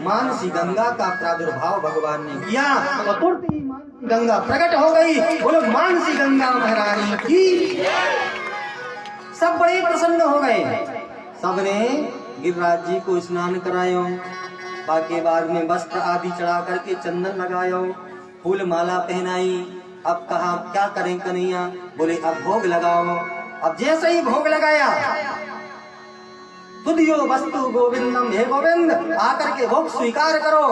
मानसी गंगा का प्रादुर्भाव भगवान ने किया तो तुरंत ही मानसी गंगा प्रकट हो गई। बोलो मानसी गंगा महारानी की। सब बड़े प्रसन्न हो गए। सबने गिरिराज जी को स्नान करायो, बाकी बाद में वस्त्र आदि चढ़ा करके चंदन लगायो, फूल माला पहनाई। अब कहा क्या करें कन्हैया? बोले अब भोग लगाओ। अब जैसे ही भोग लगाया, तुदियो वस्तु गोविंदम, हे गोविंद आकर के भोग स्वीकार करो।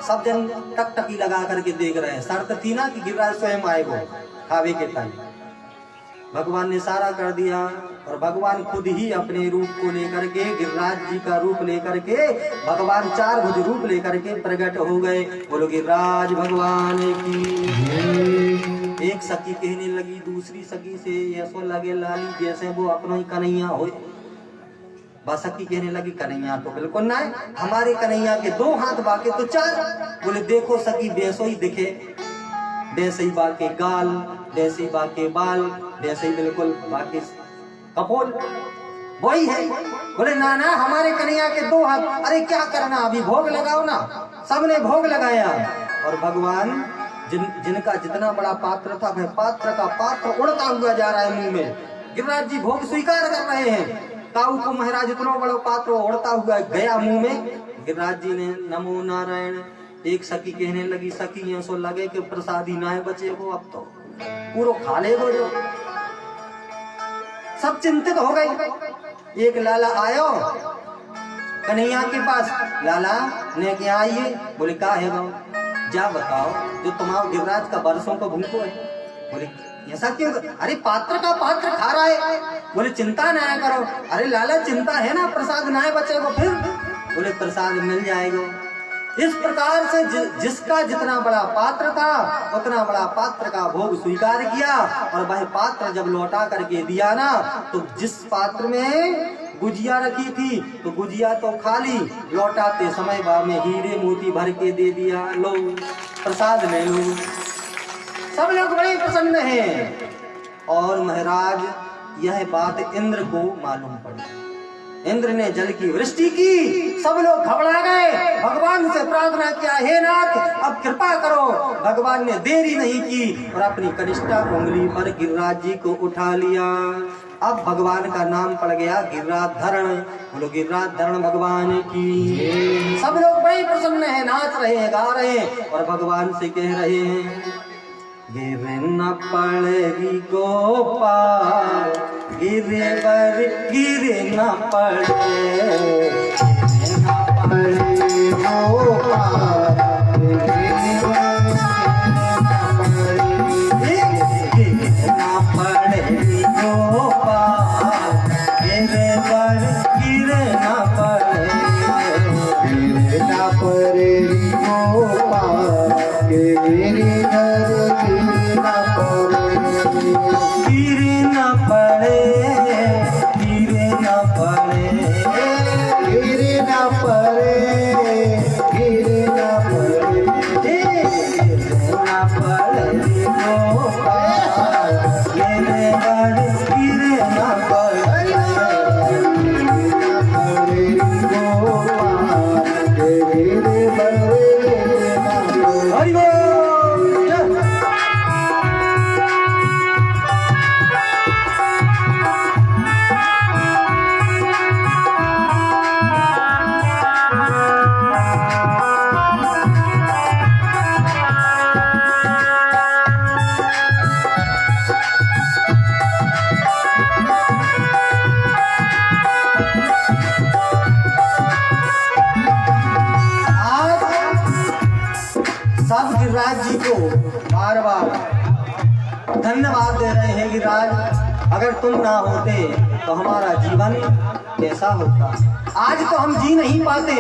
सब जन टकटकी लगा करके देख रहे हैं। शर्त थी ना कि गिरिराज स्वयं आए वो खावे के टाइम। भगवान ने सारा कर दिया और भगवान खुद ही अपने रूप को लेकर के, गिरिराज जी का रूप लेकर के, भगवान 4 भुज रूप लेकर के प्रकट हो गए। बोलो गिरिराज भगवान की। एक सखी कहने लगी दूसरी सखी से, ऐसा लगे लाली जैसे वो अपना ही कन्हैया हो। सखी कहने लगी कन्हैया तो बिल्कुल ना है, हमारे कन्हैया के 2 हाथ बाके तो 4। बोले देखो सखी वैसो ही दिखे, वैसे ही बाके गाल, वैसे ही बाके बाल, वैसे ही बिल्कुल बाकी कपोल वही है। बोले ना ना हमारे कन्हैया के 2 हाथ। अरे क्या करना, अभी भोग लगाओ ना। सबने भोग लगाया और भगवान जिनका जितना बड़ा पात्र था, वह पात्र का पात्र उड़ता हुआ जा रहा है मुंह में। गिरिराज जी भोग स्वीकार कर रहे हैं। काऊ को महाराज इतना बड़ा पात्र उड़ता हुआ गया मुंह में। गिरिराज जी ने नमो नारायण। एक सखी कहने लगी सखी ऐसो लगे कि प्रसादी ना बचे वो, अब तो पूरा खा ले वो जो। सब चिंतित हो गई। एक लाला आयो कन्हैया के पास। लाला ने क्या आइए? बोले का है वो? जा बताओ जो तुम्हारा गिरिराज का बरसों का भूखो है। बोले ऐसा क्यों? अरे पात्र का पात्र खा रहा है। बोले चिंता ना करो। अरे लाला चिंता है ना, प्रसाद ना बचेगा फिर। बोले प्रसाद मिल जाएगा। इस प्रकार से जिसका जितना बड़ा पात्र था उतना बड़ा पात्र का भोग स्वीकार किया। और वह पात्र जब लौटा करके दिया ना, तो जिस पात्र में गुजिया रखी थी तो गुजिया तो खाली, लौटाते समय बाद में हीरे मोती भर के दे दिया। लो प्रसाद ले लो। सब लोग बड़े प्रसन्न हैं। और महाराज यह बात इंद्र को मालूम पड़ी। इंद्र ने जल की वृष्टि की। सब लोग घबरा गए, भगवान से प्रार्थना किया, हे नाथ अब कृपा करो। भगवान ने देरी नहीं की और अपनी कनिष्ठा उंगली पर गिरिराज जी को उठा लिया। अब भगवान का नाम पड़ गया गिरिराधरण। बोलो गिरिराधरण भगवान की। सब लोग बड़े प्रसन्न हैं, नाच रहे हैं, गा रहे हैं और भगवान से कह रहे हैं गिर न पड़ेगी गोपाल, गिरे पर गिरे न पड़े, गिरे न पड़े गोपाल, गिरे न पड़े गोपाल, गिरे पर गिरे न पड़े, गिरे न पड़े गोपाल, गिरे गिरिराज जी को बार बार धन्यवाद दे रहे हैं। गिरिराज अगर तुम ना होते तो हमारा जीवन कैसा होता। आज तो हम जी नहीं पाते।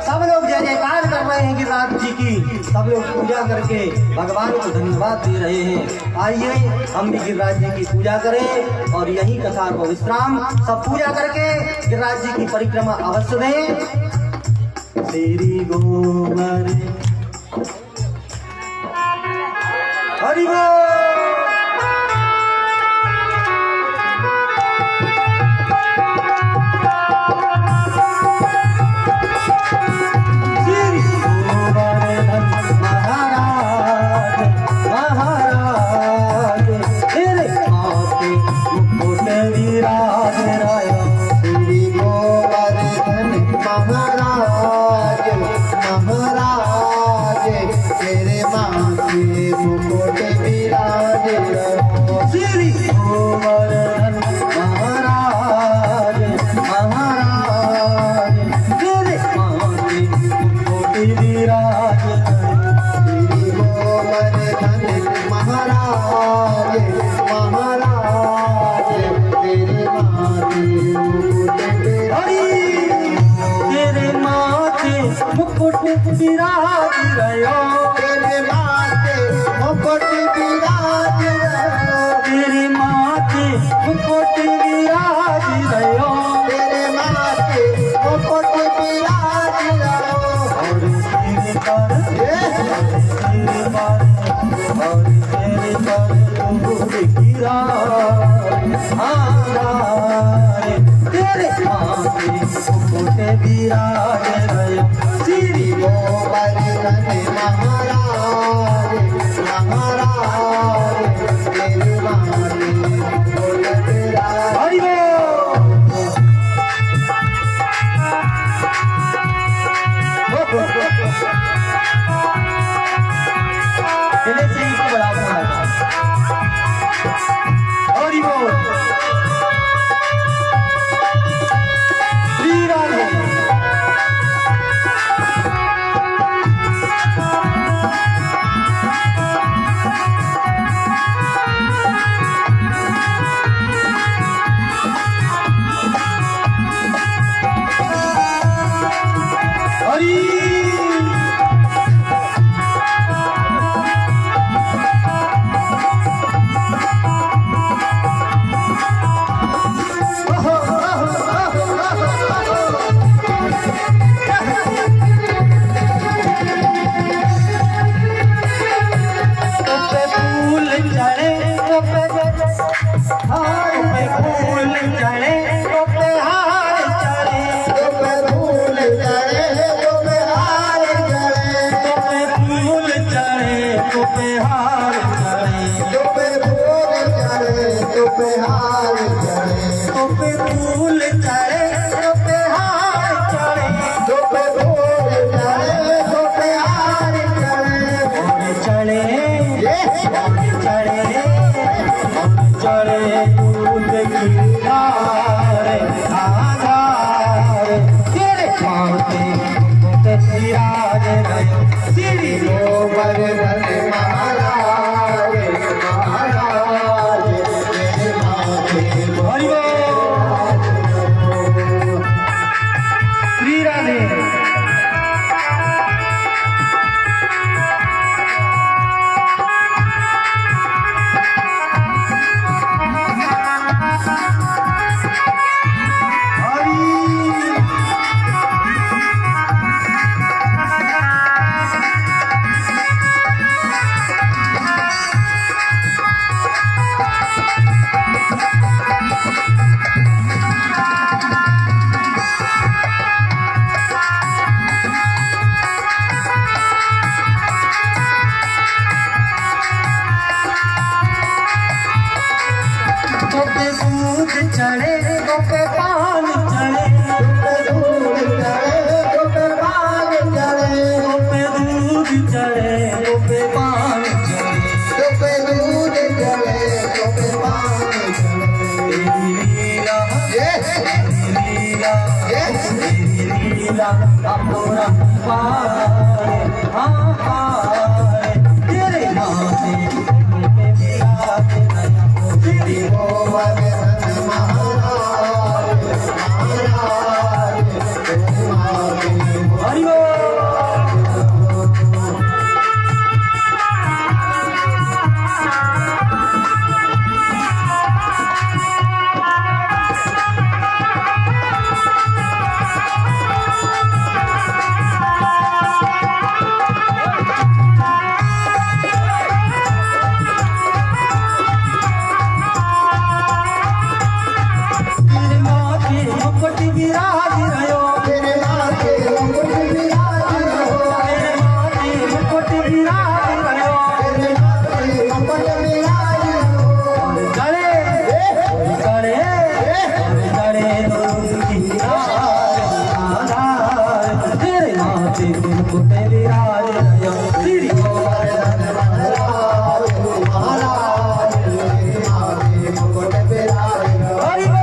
सब लोग जय जयकार कर रहे हैं गिरिराज जी की। सब लोग पूजा करके भगवान को धन्यवाद दे रहे हैं। आइए हम भी गिरिराज जी की पूजा करें और यही कथा को विश्राम। सब पूजा करके गिरिराज जी की परिक्रमा अवश्य दें। श्री गोबर हरि बोल। श्री मुकुट विराज रहो, तेरे माथे मुकुट विराज रहो, तेरे माथे मुकुट विराज रहो, तेरे माथे मुकुट विराज रहो। और तेरे पर तेरे पर और तेरे पर मुकुट गिरा रे, तेरे माथे मुकुट विराज रहो, श्री गोवर्धन महाराज महाराज तेरे माथे मुकुट विराज। हरि बोल। चले सिंह को बड़ा बना हरि बोल। श्री राधे हरि श्री गोवर्धन महाराज महाराज तेरे माथे हरि बोल। श्री राधे दूध चढ़े गोपे पान चढ़े, दूध चढ़े गोपे पान चढ़े, गोपे दूध चढ़े गोपे पान चढ़े, गोपे दूध चढ़े गोपे पान चढ़े। तेरी लीला तेरी लीला तेरी लीला अपना पारे हाँ पारे, तेरे माथे मुकुट विराज रहो, श्री गोवर्धन महाराज महाराज तेरे माथे हरि बोल। तेरे माथे मुकुट विराज रहो, तेरे माथे मुकुट विराज रहो, तेरे माथे मुकुट विराज रहो, तेरे माथे मुकुट विराज रहो। गले गले गले तेरे माथे मुकुट विराज रहो, श्री गोवर्धन महाराज महाराज तेरे माथे मुकुट विराज रहो। हरि बोल।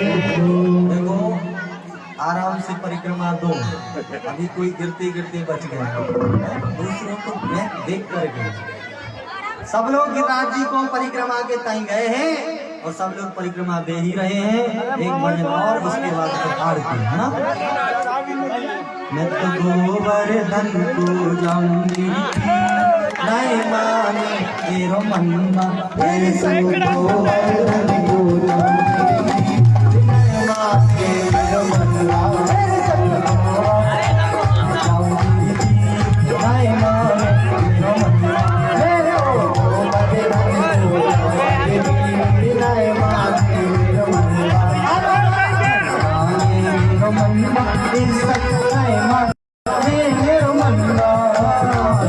देखो आराम से परिक्रमा दो, अभी कोई गिरते गिरते बच गया, दूसरों को मैं देख कर गए। सब लोग गिरिराज जी को परिक्रमा के ताई गए हैं और सब लोग परिक्रमा दे ही रहे हैं। एक भजन और उसके बाद फिर आरती, है ना। मैं तो गोवर्धन को जाऊंगी नहीं माने तेरो मनवा, तेरे संग गोवर्धन को जाऊंगी नहीं माने तेरो मनवा, तेरे संग जाऊंगी नहीं माने तेरो मनवा, तेरे गोवर्धन को जाऊंगी नहीं माने तेरो मनवा, तेरो मनवा तेरे संग नहीं माने तेरो मनवा,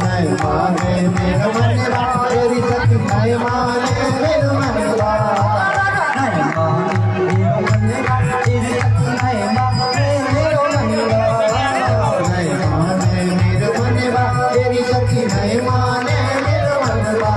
नहीं माने तेरो मनवा, तेरी सती नहीं माने तेरो मनवा, नहीं माने तेरो मनवा, तेरी सती नहीं माने तेरो मनवा, नहीं माने तेरो मनवा, तेरी सती नहीं माने तेरो मनवा।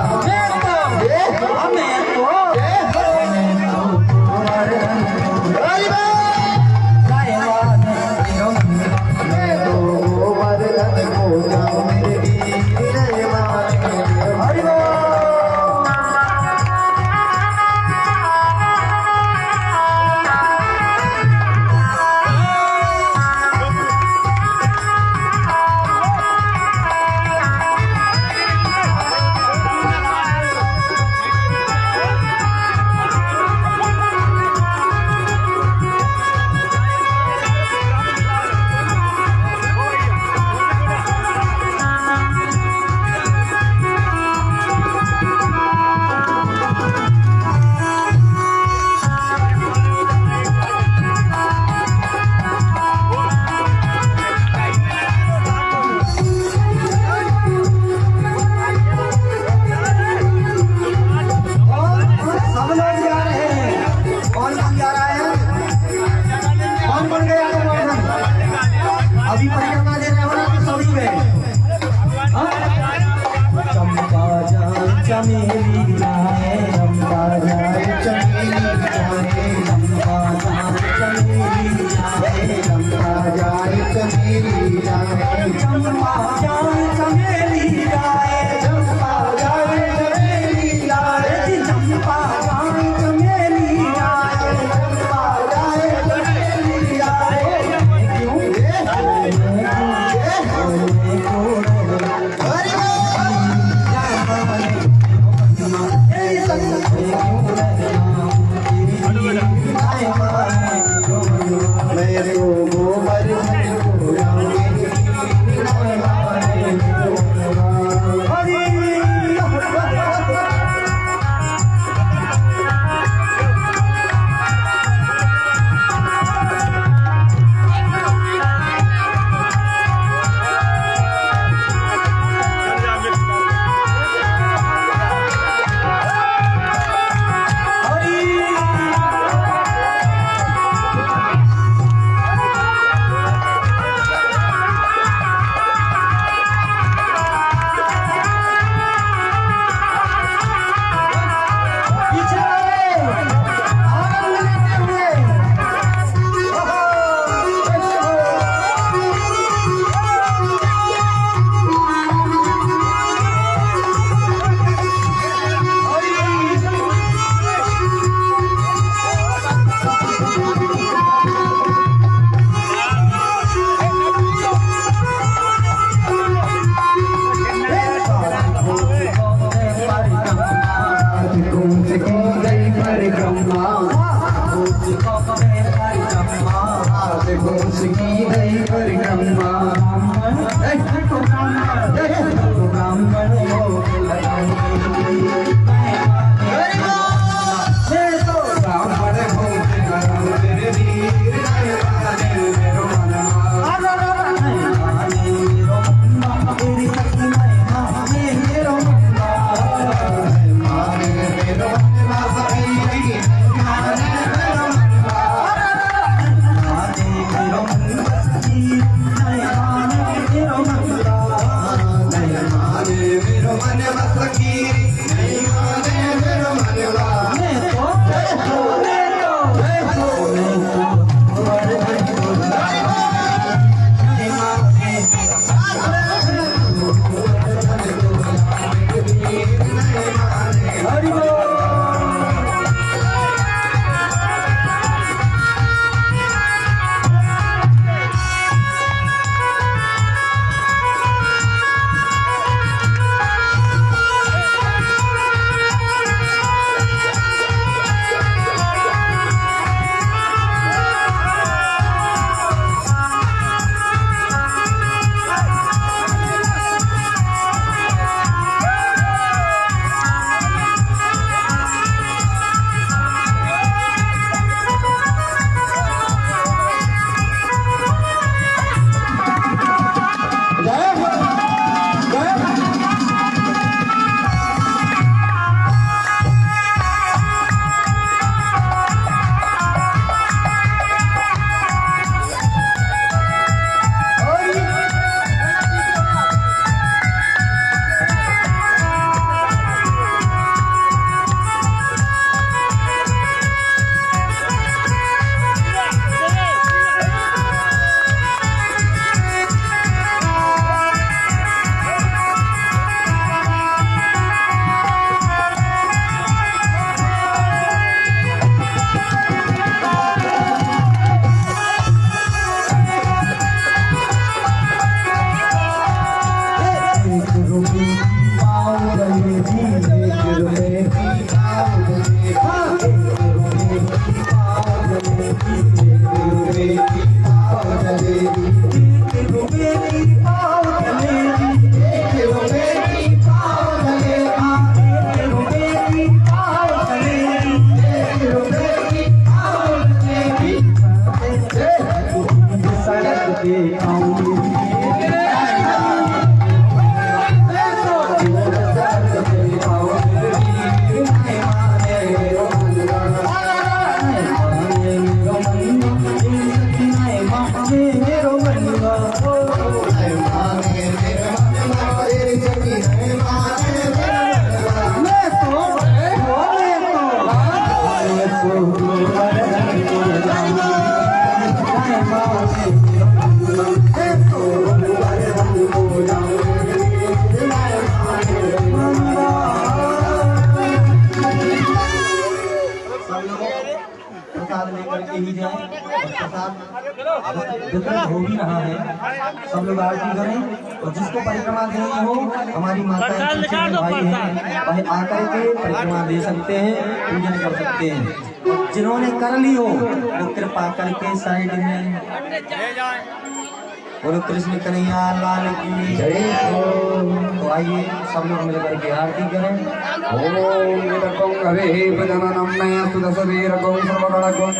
अभी परिक्रमा दे रहे हो ना तो सभी गए। चंपा जाए चमेली जाए, चंपा जाए चमेली जाए, चंपा जाए चमेली जाए, चंपा जाए चमेली जाए, चंपा जाए चमेली जाए, चंपा जाए चमेली जाए, चंपा जाए चमेली जाए, चंपा जाए चमेली जाए। जाए जितना हो भी रहा है सब लोग आरती करें और जिसको परिक्रमा देनी हो हमारी माता भाई हैं भाई आकर के परिक्रमा दे सकते हैं पूजन कर सकते हैं। जिन्होंने कर ली हो वो कृपा करके साइड में बोलो कृष्ण कन्हैया लाल की जय हो। तो आइए सब लोग मिलकर के आरती करें। ओम विरकं हरे भजननं नयस्तु दशवीरकं सर्वगणकं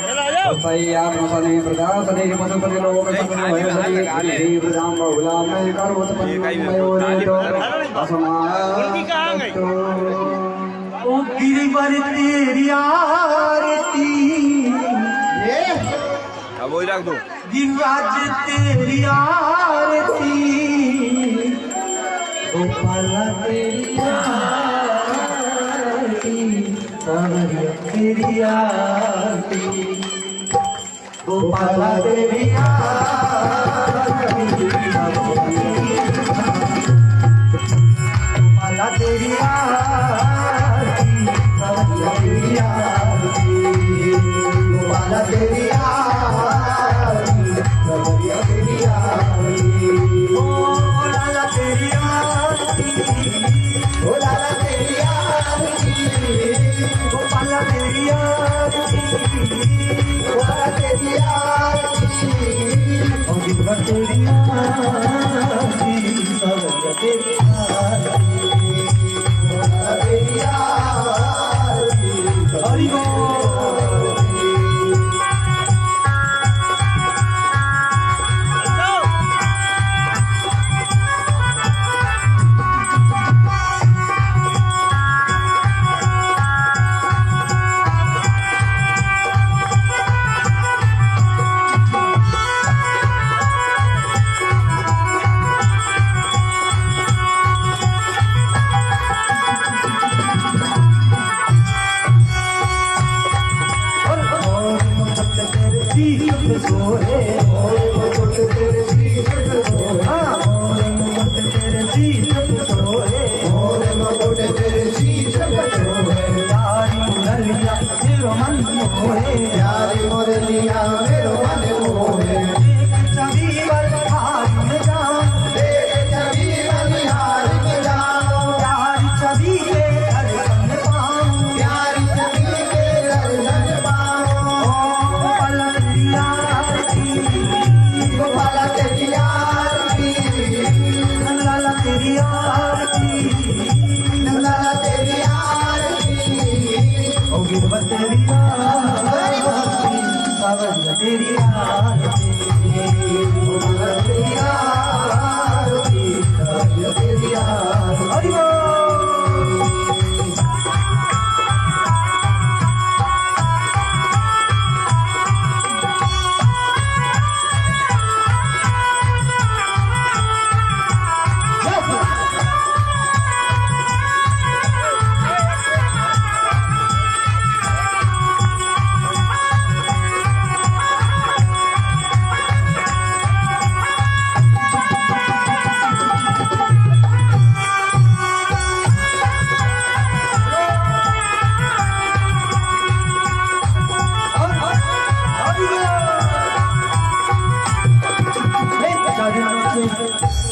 तस्यात्मसने प्रजासने मधुपति लोकसमन्वयसने हरि प्रजां बहुलां मे कर्मोत्पन्नमयोरेतो अस्मात् ओ गिरिवर तेरी आरती अब वही रख दो। गिरिराज तेरी आरती गोपाला तेरी आरती सावरिया तेरी आरती गोपाला तेरी आरती गोपाला तेरी आरती सावरिया तेरी आरती गोपाला तेरी आरती सावरिया तेरी आरती ओ लाला तेरी आरती ओ लाला तेरी आरती गोपाला तेरी आरती गोपाला तेरी आरती ओ गिरवर तेरी आरती सावरिया तेरी आरती गोपाला तेरी आरती हरि बोल। प्यारी मुरलिया मेरो मन मोहे छवि बलिहार में जाऊं छवि बलिहार में जाऊं प्यारी छवि के दर्शन पाऊं प्यारी छवि के दर्शन पाऊं गोपाला तेरी आरती गोपाला तेरी आरती नंदलाला तेरी आरती नंदलाला तेरी आरती ओ गिरवर तेरी आरती सावरिया तेरी आरती गोपाला तेरी आरती सावरिया तेरी आरती हरि बोल।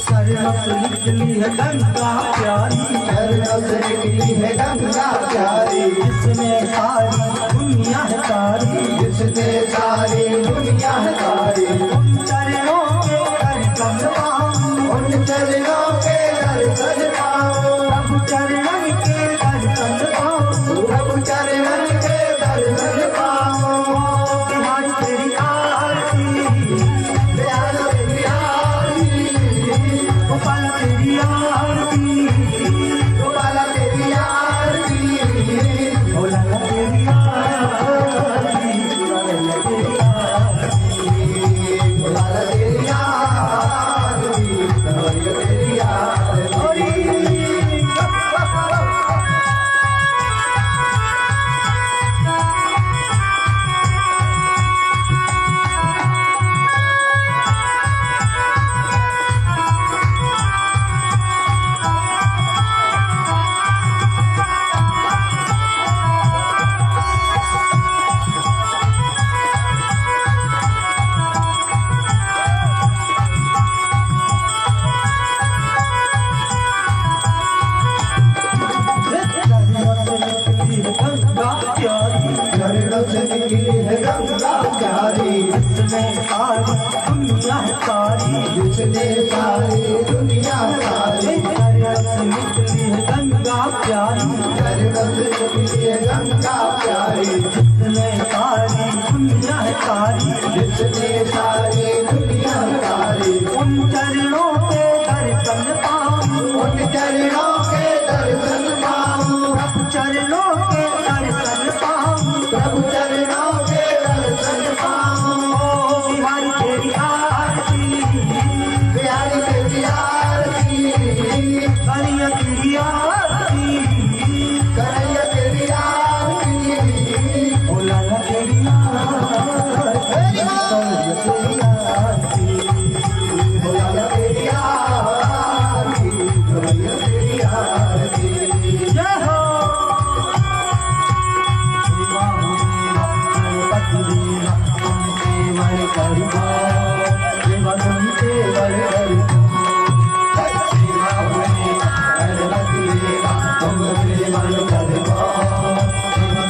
चरणों से निकली है गंगा प्यारी चरणों से निकली है गंगा प्यारी जिसमें सारी दुनिया है तारी जिसने सारी दुनिया है तारी उन चरणों के दर्शन पाऊं उन चरणों के दर्शन पाओ प्रभु चरणों के दर्शन पाऊं प्रभु चरणों के दर्शन पाओ बिहारी तेरी आरती दयाल तेरी आरती गोपाला तेरी आरती गोपाला तेरी आरती भोला तेरी आरती सावरिया तेरी आरती जिसने सारी दुनिया सारी जिसने सारी दुनिया सारी गरगस निकली है गंगा प्यारी गरगस निकली है गंगा प्यारी जिसने सारी दुनिया सारी जिसने सारी दुनिया सारी उन चरणों के दर्शन पाऊं उन चरणों के दर्शन पाऊं प्रभु चरणों के दर्शन पाऊं प्रभु चरणों के दर्शन पाऊं ओ बिहारी तेरी आरती बिहारी तेरी आरती करिया तेरी आरती करैया तेरी आरती ओ लाला तेरी आरती तेरी आरती बोला तेरी आरती करैया तेरी आरती जय हो सेवा हुआ गणपति देवा तुमसे वर करूँगा सेवा तुमसे वर करूँगा सेवा हुई गणपति देवा तुमसे वर करूँगा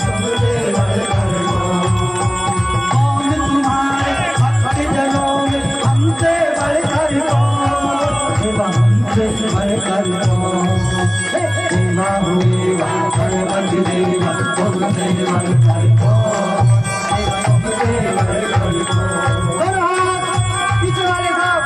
तुमसे वर करूँगा कौन तुम्हारे भक्त जनों में हमसे बढ़कर सेवा हमसे बढ़कर सेवा हुए गणपति देवा तुमसे बढ़कर सेवा तुमसे बढ़कर पीछे वाले साहब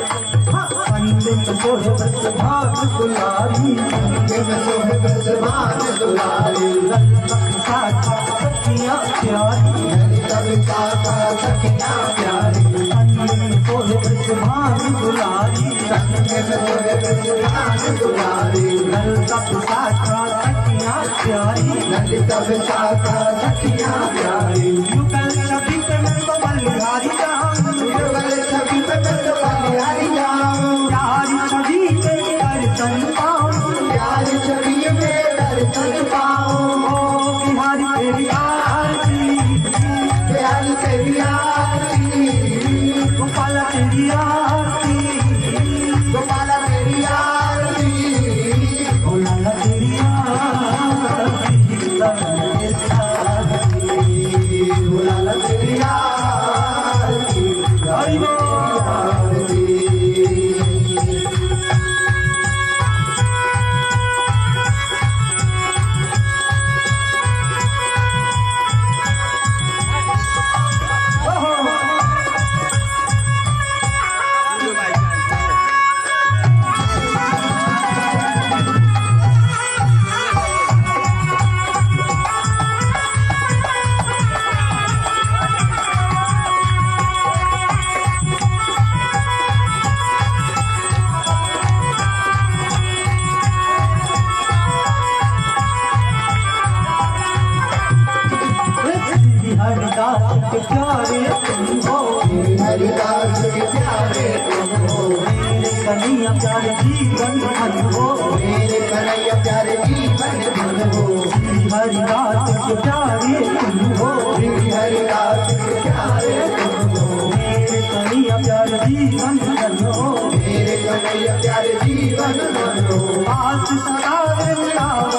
पंडित सोहे बस भाग दुलारी भाग दुलारी सखियाँ प्यारी कविता सखिया प्यारी पंडित सोहे बस भाग दुलारी भाग दुलारी ललता साखा सखियाँ प्यारी कविता सखिया प्यारी युगल सभी में तो बलिहारी सभी बलिहारी जाऊं प्यारी छवि के दर्शन पाऊं प्यारी छवि में दर्शन पाऊं ओ बिहारी तेरी आरती प्यारी तेरी आरती गोपाल तेरी आरती गोपाला तेरी आरती ओ लाला तेरी आरती बुलाला तेरी आरती हरि बोल आरती हरिदास के प्यारे तुम हो हरिदास के प्यारे तुम हो मेरे कन्हैया प्यारे जीवन धन हो मेरे कन्हैया प्यारे जीवन धन हो श्री हरिदास के प्यारे तुम हो श्री हरिदास के प्यारे तुम हो मेरे कन्हैया प्यारे जीवन धन हो मेरे कन्हैया प्यारे जीवन धन हो पास सदा वृंदावन